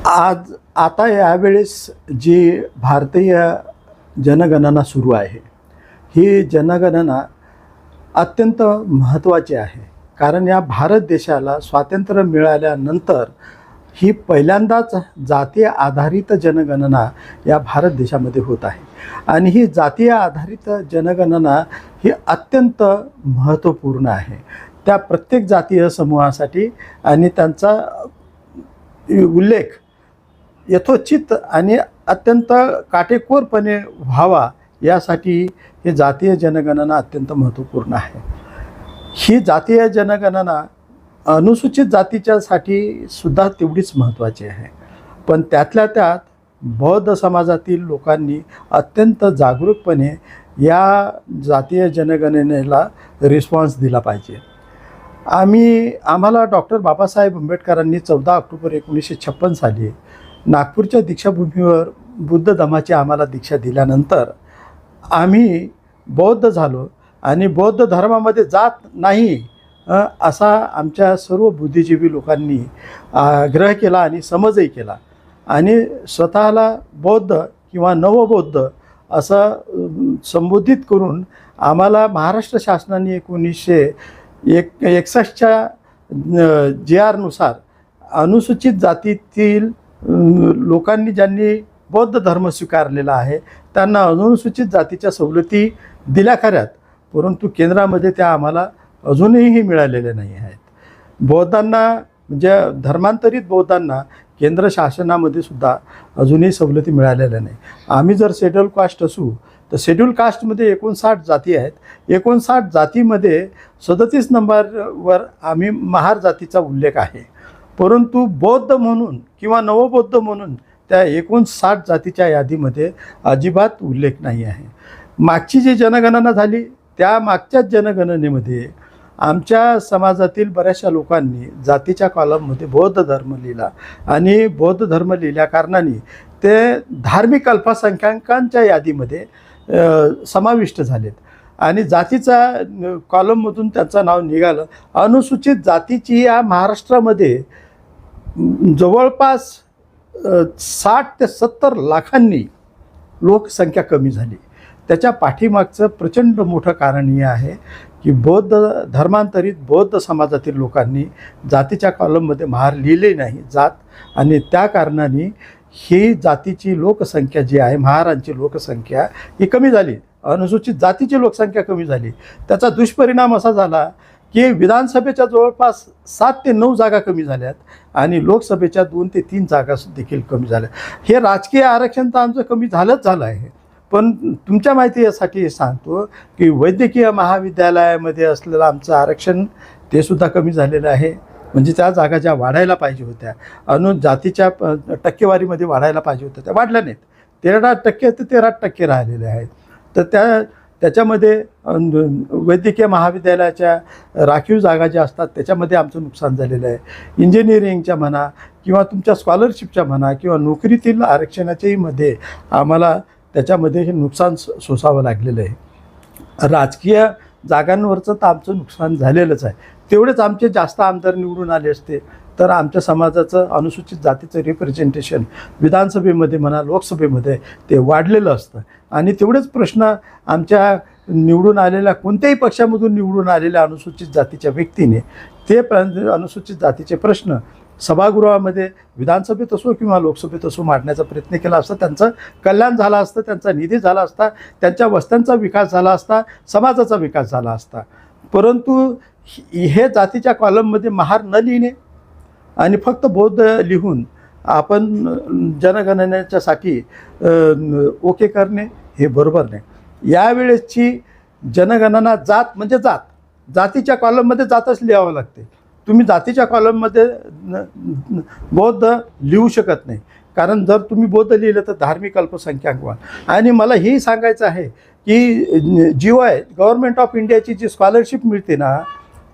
आता यावेळेस जी भारतीय जनगणना सुरू आहे, ही जनगणना अत्यंत महत्त्वाची आहे. कारण या भारत देशाला स्वातंत्र्य मिळाल्यानंतर ही पहिल्यांदाच जातीय आधारित जनगणना या भारत देशामध्ये होत आहे. आणि ही जातीय आधारित जनगणना ही अत्यंत महत्त्वपूर्ण आहे. त्या प्रत्येक जातीय समूहासाठी आणि त्यांचा उल्लेख यथोचित आणि अत्यंत काटेकोरपणे व्हावा यासाठी हे जातीय जनगणना अत्यंत महत्त्वपूर्ण आहे. ही जातीय जनगणना अनुसूचित जातीच्यासाठी सुद्धा तेवढीच महत्त्वाची आहे. पण त्यातल्या त्यात बौद्ध समाजातील लोकांनी अत्यंत जागरूकपणे या जातीय जनगणनेला रिस्पॉन्स दिला पाहिजे. आम्हाला डॉक्टर बाबासाहेब आंबेडकरांनी 14 ऑक्टोबर 1956 साली नागपूरच्या दीक्षाभूमीवर बुद्ध धम्माची आम्हाला दीक्षा दिल्यानंतर आम्ही बौद्ध झालो आणि बौद्ध धर्मामध्ये जात नाही असा आमच्या सर्व बुद्धिजीवी लोकांनी आग्रह केला आणि समजही केला. आणि स्वतःला बौद्ध किंवा नवबौद्ध असं संबोधित करून आम्हाला महाराष्ट्र शासनाने 1961च्या GRनुसार अनुसूचित जातीतील लोकांनी ज्यांनी बौद्ध धर्म स्वीकारलेला आहे त्यांना अनुसूचित जातीच्या सवलती दिल्या खऱ्यात, परंतु केंद्रामध्ये त्या आम्हाला अजूनही मिळालेल्या नाही आहेत. बौद्धांना म्हणजे धर्मांतरित बौद्धांना केंद्र शासनामध्ये सुद्धा अजूनही सवलती मिळालेल्या नाही. आम्ही जर शेड्यूल कास्ट असू तर शेड्यूल कास्टमध्ये 59 जाती आहेत. 59 जातीमध्ये 37 नंबरवर आम्ही महार जातीचा उल्लेख आहे, परंतु बौद्ध म्हणून किंवा नवबौद्ध म्हणून त्या 59 जातीच्या यादीमध्ये अजिबात उल्लेख नाही आहे. मागची जी जनगणना झाली त्या मागच्याच जनगणनेमध्ये आमच्या समाजातील बऱ्याचशा लोकांनी जातीच्या कॉलममध्ये बौद्ध धर्म लिहिला आणि बौद्ध धर्म लिहिल्या कारणाने ते धार्मिक अल्पसंख्याकांच्या यादीमध्ये समाविष्ट झालेत आणि जातीचा कॉलममधून त्यांचं नाव निघालं. अनुसूचित जातीची या महाराष्ट्रामध्ये जवळपास 60 ते 70 लाखांनी लोकसंख्या कमी झाली. त्याच्या पाठीमागचं प्रचंड मोठं कारण हे आहे की बौद्ध धर्मांतरित बौद्ध समाजातील लोकांनी जातीच्या कॉलममध्ये महार लिहिले नाही जात, आणि त्या कारणाने ही जातीची लोकसंख्या जी आहे, महारांची लोकसंख्या ही कमी झाली, अनुसूचित जातीची लोकसंख्या कमी झाली. त्याचा दुष्परिणाम असा झाला की विधानसभेच्या जवळपास 7 ते 9 जागा कमी झाल्यात आणि लोकसभेच्या 2 ते 3 जागा देखील कमी झाल्या. हे राजकीय आरक्षण तर आमचं कमी झालंच झालं आहे, पण तुमच्या माहितीसाठी सांगतो की वैद्यकीय महाविद्यालयामध्ये असलेलं आमचं आरक्षण ते सुद्धा कमी झालेलं आहे. म्हणजे त्या जागा ज्या वाढायला पाहिजे होत्या जातीच्या टक्केवारीमध्ये वाढायला पाहिजे होत्या त्या वाढल्या नाहीत. 13% ते 13% राहिलेले आहेत. तर त्याच्यामध्ये वैद्यकीय महाविद्यालयाच्या राखीव जागा ज्या असतात त्याच्यामध्ये आमचं नुकसान झालेलं आहे. इंजिनिअरिंगच्या म्हणा किंवा तुमच्या स्कॉलरशिपच्या म्हणा किंवा नोकरीतील आरक्षणाच्याही मध्ये आम्हाला त्याच्यामध्ये हे नुकसान सोसावं लागलेलं आहे. राजकीय जागांवरचं तर आमचं नुकसान झालेलंच आहे. तेवढेच आमचे जास्त आमदार निवडून आले असते तर आमच्या समाजाचं अनुसूचित जातीचं रिप्रेझेंटेशन विधानसभेमध्ये म्हणा लोकसभेमध्ये ते वाढलेलं असतं आणि तेवढेच प्रश्न आमच्या निवडून आलेल्या कोणत्याही पक्षामधून निवडून आलेल्या अनुसूचित जातीच्या व्यक्तीने ते अनुसूचित जातीचे प्रश्न सभागृहामध्ये विधानसभेत असो किंवा लोकसभेत असो मांडण्याचा प्रयत्न केला असता त्यांचं कल्याण झालं असतं, त्यांचा निधी झाला असता, त्यांच्या वस्त्यांचा विकास झाला असता, समाजाचा विकास झाला असता. परंतु हे जातीच्या कॉलममध्ये महार न लिहिणे आणि फक्त बौद्ध लिहून आपण जनगणनेच्यासाठी ओके करणे हे बरोबर नाही. यावेळेसची जनगणना जात म्हणजे जातीच्या कॉलममध्ये जातच लिहावं लागते. तुम्ही जातीच्या कॉलममध्ये बौद्ध लिहू शकत नाही, कारण जर तुम्ही बौद्ध लिहिलं तर धार्मिक अल्पसंख्याक व्हाल. आणि मला हेही सांगायचं आहे की GOI गव्हर्नमेंट ऑफ इंडियाची जी स्कॉलरशिप मिळते ना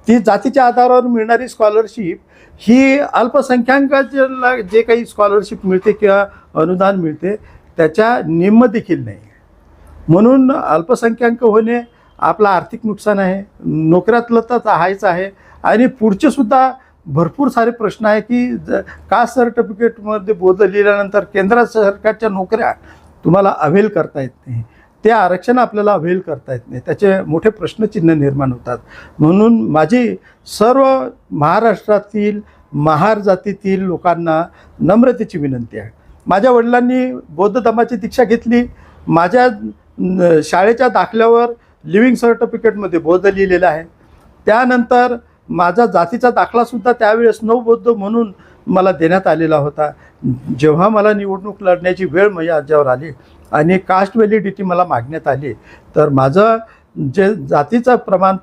ती जातीच्या आधारावर मिळणारी स्कॉलरशिप ही अल्पसंख्याकांना जे काही स्कॉलरशिप मिळते किंवा अनुदान मिळते त्याच्या निम्म देखील नाही. म्हणून अल्पसंख्याक होणे आपलं आर्थिक नुकसान आहे. नोकऱ्यातलं तर आहेच आहे आणि पुढचे सुद्धा भरपूर सारे प्रश्न आहे की कास्ट सर्टिफिकेटमध्ये बौद्ध लिहिल्यानंतर केंद्र सरकारच्या नोकऱ्या तुम्हाला अवेल करता येत नाही, ते आरक्षण आपल्याला अवेल करता येत नाही, त्याचे मोठे प्रश्नचिन्ह निर्माण होतात. म्हणून माझी सर्व महाराष्ट्रातील महार जातीतील लोकांना नम्रतेची विनंती आहे. माझ्या वडिलांनी बौद्ध धर्माची दीक्षा घेतली. माझ्या शाळेच्या दाखल्यावर लिव्हिंग सर्टिफिकेटमध्ये बौद्ध लिहिलेलं आहे. त्यानंतर माझा जातीचा दाखलासुद्धा त्यावेळेस नवबौद्ध म्हणून मला देण्यात आलेला होता. जेव्हा मला निवडणूक लढण्याची वेळ माझ्यावर आली आणि कास्ट व्हॅलिडिटी मला मागण्यात आली, तर माझं जे जातीचं प्रमाण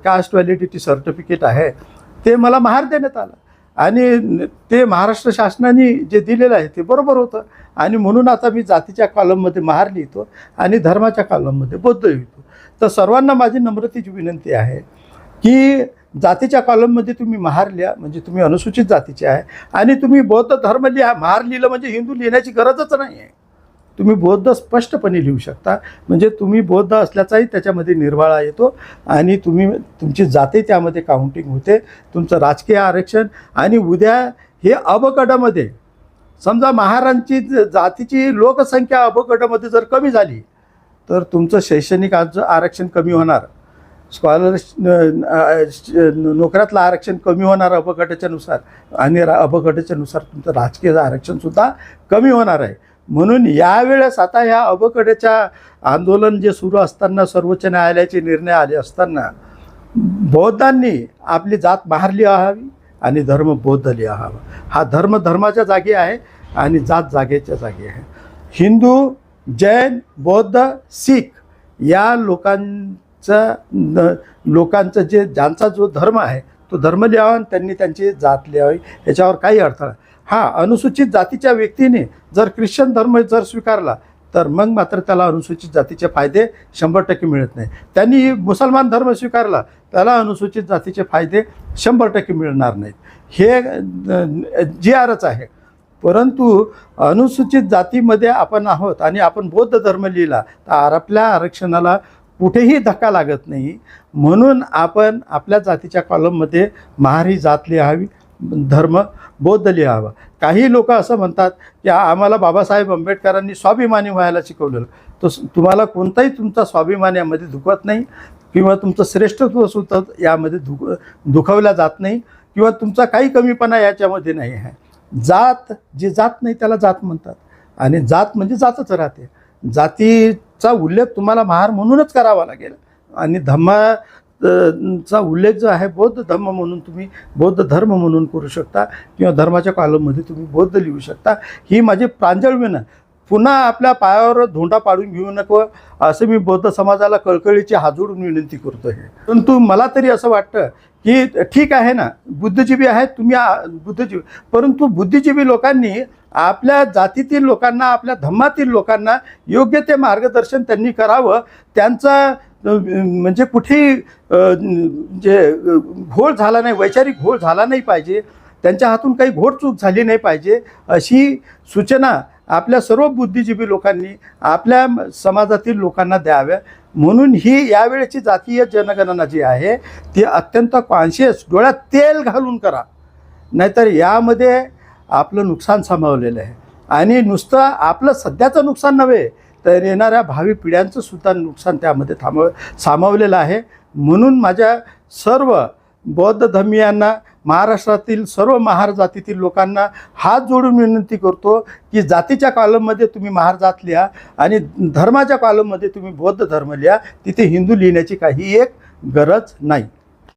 कास्ट व्हॅलिडिटी सर्टिफिकेट आहे ते मला महार देण्यात आलं आणि ते महाराष्ट्र शासनाने जे दिलेलं आहे ते बरोबर होतं. आणि म्हणून आता मी जातीच्या कॉलममध्ये महार लिहितो आणि धर्माच्या कॉलममध्ये बौद्ध लिहितो. तर सर्वांना माझी नम्रतेची विनंती आहे की जातीच्या कॉलममध्ये तुम्ही महार लिहा, म्हणजे तुम्ही अनुसूचित जातीचे आहे, आणि तुम्ही बौद्ध धर्म लिहा. महार लिहिलं म्हणजे हिंदू लिहिण्याची गरजच नाही आहे. तुम्ही बौद्ध स्पष्टपणे लिहू शकता, म्हणजे तुम्ही बौद्ध असल्याचाही त्याच्यामध्ये निर्वाळा येतो आणि तुमची जाती त्यामध्ये काउंटिंग होते, तुमचं राजकीय आरक्षण. आणि उद्या हे अबगडामध्ये समजा महारांची जातीची लोकसंख्या अबगडामध्ये जर कमी झाली तर तुमचं शैक्षणिक आरक्षण कमी होणार, नोकऱ्यातलं आरक्षण कमी होणार अबगटाच्या नुसार, आणि अबगटाच्या नुसार तुमचं राजकीय आरक्षणसुद्धा कमी होणार आहे. म्हणून यावेळेस आता ह्या अबगटाच्या आंदोलन जे सुरू असताना, सर्वोच्च न्यायालयाचे निर्णय आले असताना, बौद्धांनी आपली जात महार लिहावी आणि धर्म बौद्ध लिहावा. हा धर्म धर्माच्या जागी आहे आणि जात जागेच्या जागी आहे. हिंदू, जैन, बौद्ध, शीख या लोकांचं ज्यांचा जो धर्म आहे तो धर्म लिहावा आणि त्यांनी त्यांची जात लिहावी, याच्यावर काही अर्थ नाही. हां, अनुसूचित जातीच्या व्यक्तीने जर ख्रिश्चन धर्म जर स्वीकारला तर मग मात्र त्याला अनुसूचित जातीचे फायदे 100% मिळत नाही. त्यांनी मुसलमान धर्म स्वीकारला त्याला अनुसूचित जातीचे फायदे 100% मिळणार नाहीत. हे GRच आहे. परंतु अनुसूचित जातीमध्ये आपण आहोत आणि आपण बौद्ध धर्म लिहिला तर आपल्या आरक्षणाला कुठेही धक्का लागत नाही. म्हणून आपण आपल्या जातीच्या कॉलममध्ये महार ही जात लिहावी, धर्म बौद्ध लिहावा. काही लोक असं म्हणतात की आम्हाला बाबासाहेब आंबेडकरांनी स्वाभिमानी व्हायला शिकवलेलं, तर तुम्हाला कोणताही तुमचा स्वाभिमान यामध्ये दुखवत नाही किंवा तुमचं श्रेष्ठत्वसुद्धा यामध्ये दुखवल्या जात नाही किंवा तुमचा काही कमीपणा याच्यामध्ये नाही आहे. जात जी जात नाही त्याला जात म्हणतात आणि जात म्हणजे जातच राहते. जातीचा उल्लेख तुम्हाला महार म्हणूनच करावा लागेल आणि धर्माचा उल्लेख जो आहे बौद्ध धर्म म्हणून तुम्ही बौद्ध धर्म म्हणून करू शकता किंवा धर्माच्या कॉलममध्ये तुम्ही बौद्ध लिहू शकता. ही माझी प्रांजळ विनंती. पुन्हा आपल्या पायावर धोंडा पाडून घेऊ नको असं मी बौद्ध समाजाला कळकळीची हात जोडून विनंती करतो आहे. परंतु मला तरी असं वाटतं की ठीक आहे ना, बुद्धिजीवी आहेत तुम्ही, बुद्धिजीवी, परंतु बुद्धिजीवी लोकांनी आपल्या जातीतील लोकांना, आपल्या धर्मातील लोकांना योग्य ते मार्गदर्शन त्यांनी करावं. त्यांचा म्हणजे कुठेही जे घोळ झाला नाही, वैचारिक घोळ झाला नाही पाहिजे, त्यांच्या हातून काही घोडचूक झाली नाही पाहिजे, अशी सूचना आपल्या सर्व बुद्धिजीवी लोकांनी आपल्या समाजातील लोकांना द्याव्या. म्हणून ही यावेळेची जातीय जनगणना जी आहे ती अत्यंत कॉन्शियस, डोळ्यात तेल घालून करा, नाहीतर यामध्ये आपलं नुकसान सामावलेलं आहे. आणि नुसतं आपलं सध्याचं नुकसान नव्हे तर येणाऱ्या भावी पिढ्यांचं सुद्धा नुकसान त्यामध्ये सामावलेलं आहे. म्हणून माझ्या सर्व बौद्ध धर्मीयांना, महाराष्ट्रातील सर्व महार जातीतील लोकांना हात जोडून विनंती करतो की जातीच्या कॉलममध्ये तुम्ही महार जात लिहा आणि धर्माच्या कॉलममध्ये तुम्ही बौद्ध धर्म लिहा. तिथे हिंदू लिहिण्याची काही एक गरज नाही.